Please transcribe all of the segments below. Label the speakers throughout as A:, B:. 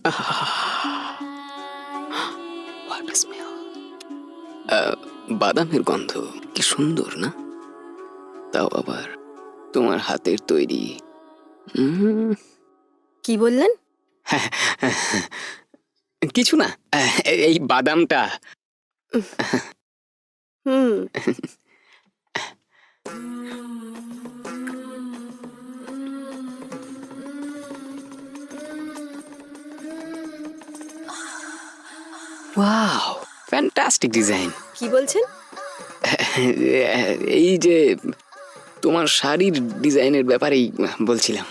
A: What a smell! বাদামের গন্ধ কি সুন্দর না? তাও আবার তোমার হাতের তৈরি।
B: কি বললেন?
A: কিছু না, এই বাদামটা।
B: হুম।
A: Wow, fantastic design.
B: কি বলছেন?
A: এই যে তোমার শাড়ির ডিজাইনের ব্যাপারেই বলছিলাম।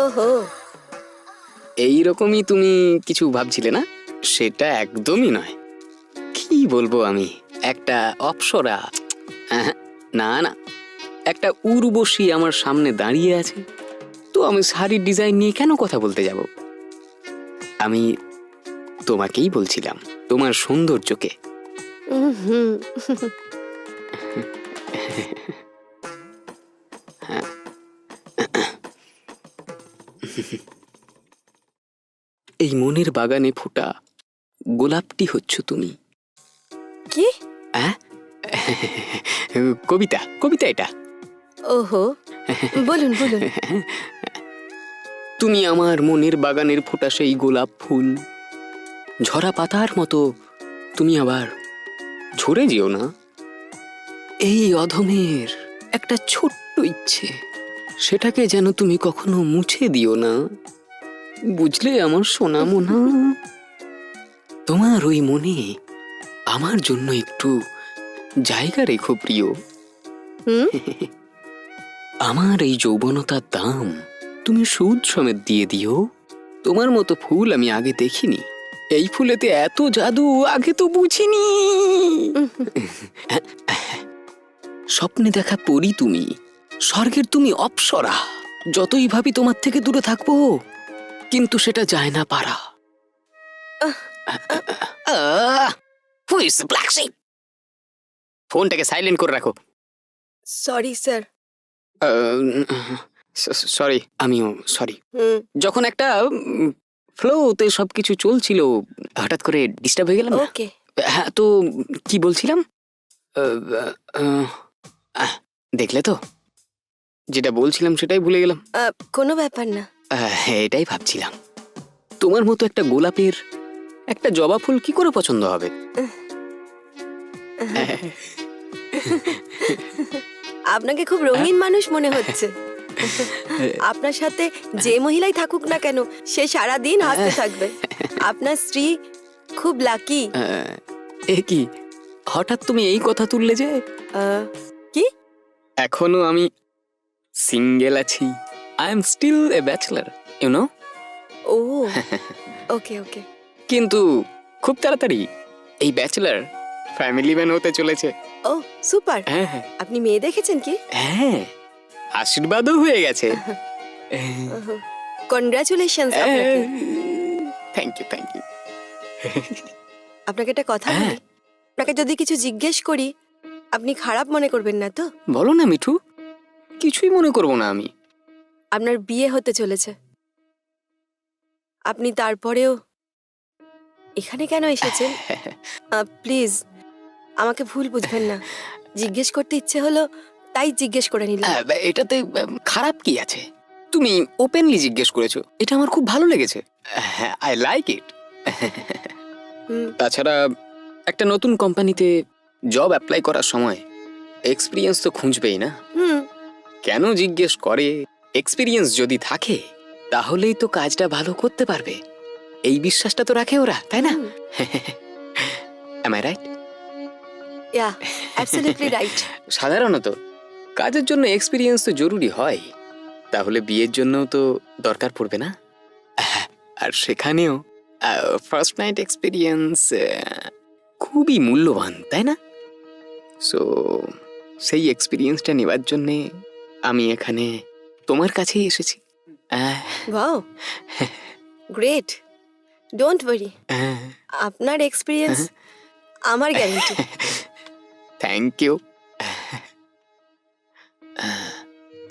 B: ওহো,
A: এইরকমই তুমি কিছু ভাবছিলে না? সেটা একদমই নয়। কি বলবো আমি, একটা অপ্সরা, না না, একটা উর্বশী আমার সামনে দাঁড়িয়ে আছে, তো আমি শাড়ির ডিজাইন নিয়ে কেন কথা বলতে যাব? আমি তোমাকেই বলছিলাম, তোমার সৌন্দর্যকে।
B: হুম।
A: এই মনের বাগানে ফোটা গোলাপটি হচ্ছ তুমি।
B: কি?
A: কবিতা, কবিতা এটা।
B: ওহো, বলুন বলুন।
A: তুমি আমার মনের বাগানের ফোটা সেই গোলাপ ফুল। ঝরা পাতার মতো তুমি আবার ঝরে যেও না। এই অধমের একটা ছোট্ট ইচ্ছে, সেটাকে যেন তুমি কখনো মুছে দিও না, বুঝলে আমার সোনা মোনা? তোমার ওই মনে আমার জন্য একটু জায়গা রেখো প্রিয়।
B: হুম।
A: আমার এই যৌবনতার দাম তুমি সুদ সমেত দিয়ে দিও। তোমার মতো ফুল আমি আগে দেখিনি, এই ফুলেতে এত জাদু আগে তো বুঝিনি। স্বপ্নে দেখা পরী তুমি, স্বর্গের তুমি অপ্সরা। যতই ভাবি তোমার থেকে দূরে থাকবো, কিন্তু সেটা যায় না পারা। Who is the black sheep? ফোনটাকে সাইলেন্ট করে রাখো।
B: Sorry sir.
A: সরি, আমিও সরি।
B: হুম।
A: যখন একটা ফ্লোতে সবকিছু চলছিল, হঠাৎ করে ডিস্টার্ব হয়ে গেলাম না?
B: ওকে।
A: হ্যাঁ, তো কি বলছিলাম? দেখলে তো, যেটা বলছিলাম সেটাই ভুলে গেলাম।
B: কোনো ব্যাপার না।
A: এটাই ভাবছিলাম, তোমার মতো একটা গোলাপের একটা জবা ফুল কি করে পছন্দ হবে?
B: আপনাকে খুব রঙিন মানুষ মনে হচ্ছে। আপনার সাথে যে মহিলাই থাকুক না কেন, সে সারা দিন হাসতে থাকবে। আপনার স্ত্রী খুব লাকি।
A: এ কি, হঠাৎ তুমি এই কথা তুললে যে?
B: কি?
A: এখনো আমি সিঙ্গেল আছি। I am still a bachelor, you know.
B: ও, ওকে ওকে।
A: কিন্তু খুব তাড়াতাড়ি এই ব্যাচেলার ফ্যামিলি ম্যান হতে চলেছে।
B: ও সুপার।
A: হ্যাঁ হ্যাঁ
B: আপনি মেয়ে দেখেছেন কি?
A: হ্যাঁ, আশীর্বাদও হয়ে গেছে।
B: কনগ্রাচুলেশনস আপনাকে।
A: Thank you thank you.
B: আপনাকে একটা কথা বলি, আপনাকে যদি কিছু জিজ্ঞেস করি আপনি খারাপ মনে করবেন না তো?
A: বলো না মিঠু, কিছুই মনে করবো না আমি।
B: আপনার বিয়ে হতে চলেছে, আপনি তারপরেও এখানে কেন এসেছেন? প্লিজ আমাকে ভুল বুঝবেন না, জিজ্ঞেস করতে ইচ্ছে হলো তাই জিজ্ঞেস করে নিলাম।
A: এটাতে খারাপ কি আছে? তুমি ওপেনলি জিজ্ঞেস করেছো, এটা আমার খুব ভালো লেগেছে। I like it. তাছাড়া একটা নতুন কোম্পানিতে জব অ্যাপ্লাই করার সময় এক্সপিরিয়েন্স তো খুঁজবেই না? কেন জিজ্ঞেস করে? এক্সপিরিয়েন্স যদি থাকে তাহলেই তো কাজটা ভালো করতে পারবে, এই বিশ্বাসটা তো রাখে ওরা, তাই না? Am I right?
B: Yeah, absolutely right.
A: সাধারণত কাজের জন্য এক্সপিরিয়েন্স তো জরুরি হয়, তাহলে বিয়ের জন্য তো দরকার পড়বে না? আর সেখানেও ফার্স্ট নাইট এক্সপিরিয়েন্স খুবই মূল্যবান, তাই না? সো সেই এক্সপিরিয়েন্সটা নেবার জন্যে আমি এখানে তোমার কাছেই এসেছি।
B: Wow, great. Don't worry. আপনার এক্সপিরিয়েন্স আমার গ্যারান্টি।
A: Thank you.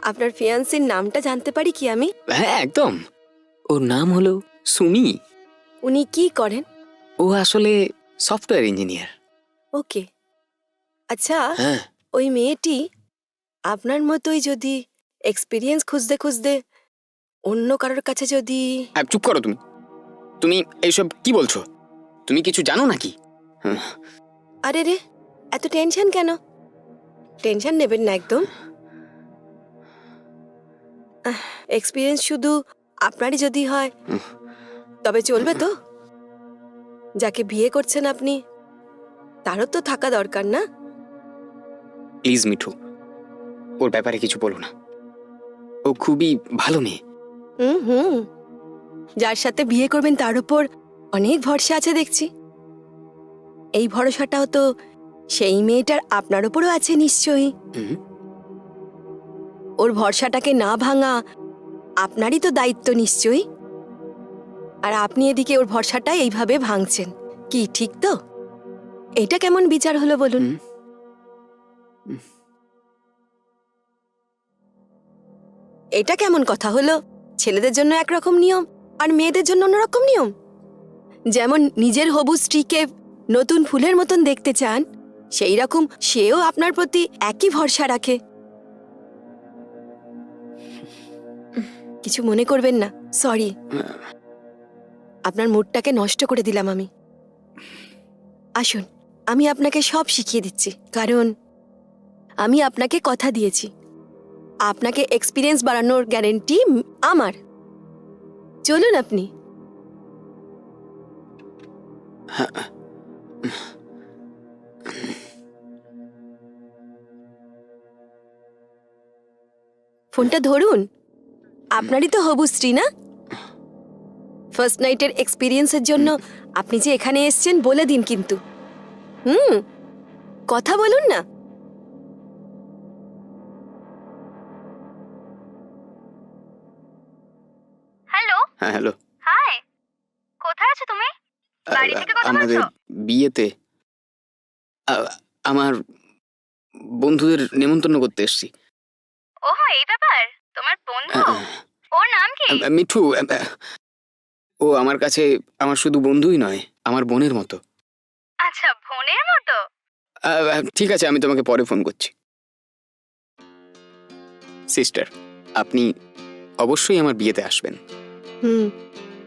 B: আপনার ফিয়ান্সির নামটা জানতে পারি কি আমি?
A: হ্যাঁ একদম, ওর নাম হলো সুমি।
B: উনি কি করেন?
A: ও আসলে সফটওয়্যার ইঞ্জিনিয়ার।
B: ওকে। আচ্ছা,
A: হ্যাঁ,
B: ওই মেয়েটি আপনার মতোই যদি এক্সপিরিয়েন্স খুঁজতে খুঁজতে অন্য কারোর কাছে যদি...
A: চুপ করো তুমি। তুমি এইসব কি বলছো? তুমি কিছু জানো নাকি?
B: আরে রে, এত টেনশন কেন? টেনশন নেবেন না একদম। এক্সপিরিয়েন্স শুধু আপনারই যদি হয় তবে চলবে তো? যাকে বিয়ে করছেন আপনি, তারও তো থাকা দরকার না?
A: প্লিজ মিঠু, ওর ব্যাপারে কিছু বলো না। ও খুবই ভালো মেয়ে।
B: হুম হুম, যার সাথে বিয়ে করবেন তার উপর অনেক ভরসা আছে দেখছি। এই ভরসাটাও তো সেই মেয়েটার আপনার উপরও আছে নিশ্চয়ই।
A: হুম,
B: ওর ভরসাটাকে না ভাঙা আপনারই তো দায়িত্ব নিশ্চয়ই। আর আপনি এদিকে ওর ভরসাটা এইভাবে ভাঙছেন, কি ঠিক তো? এটা কেমন বিচার হলো বলুন? এটা কেমন কথা হলো? ছেলেদের জন্য একরকম নিয়ম আর মেয়েদের জন্য অন্যরকম নিয়ম। যেমন নিজের হবু স্ত্রীকে নতুন ফুলের মতন দেখতে চান, সেই রকম সেও আপনার প্রতি একই ভরসা রাখে। কিছু মনে করবেন না, সরি। আপনার মুডটাকে নষ্ট করে দিলাম আমি। আসুন, আমি আপনাকে সব শিখিয়ে দিচ্ছি, কারণ আমি আপনাকে কথা দিয়েছি। আপনাকে এক্সপিরিয়েন্স বাড়ানোর গ্যারেন্টি আমার। চলুন আপনি। ফোনটা ধরুন। আপনারই তো হবু স্ত্রী, না? ফার্স্ট নাইটের এক্সপিরিয়েন্সের জন্য আপনি যে এখানে এসেছেন বলে দিন কিন্তু। কথা বলুন না।
C: হ্যালো।
A: হ্যাঁ হ্যালো।
C: হাই, কোথায় আছো তুমি? বাড়ি থেকে কথা
A: আমাদের
C: বলছো?
A: বিয়েতে আমার বন্ধুদের নেমন্তন্ন করতে এসেছি।
C: ওহো, এই ব্যাপার। তোমার বন্ধু? ওর নাম কি?
A: মিঠু, ও আমার কাছে আমার শুধু বন্ধুই নয়, আমার বোনের মতো।
C: আচ্ছা, বোনের মতো।
A: ঠিক আছে, আমি তোমাকে পরে ফোন করছি। সিস্টার, আপনি অবশ্যই আমার বিয়েতে আসবেন।
B: হুম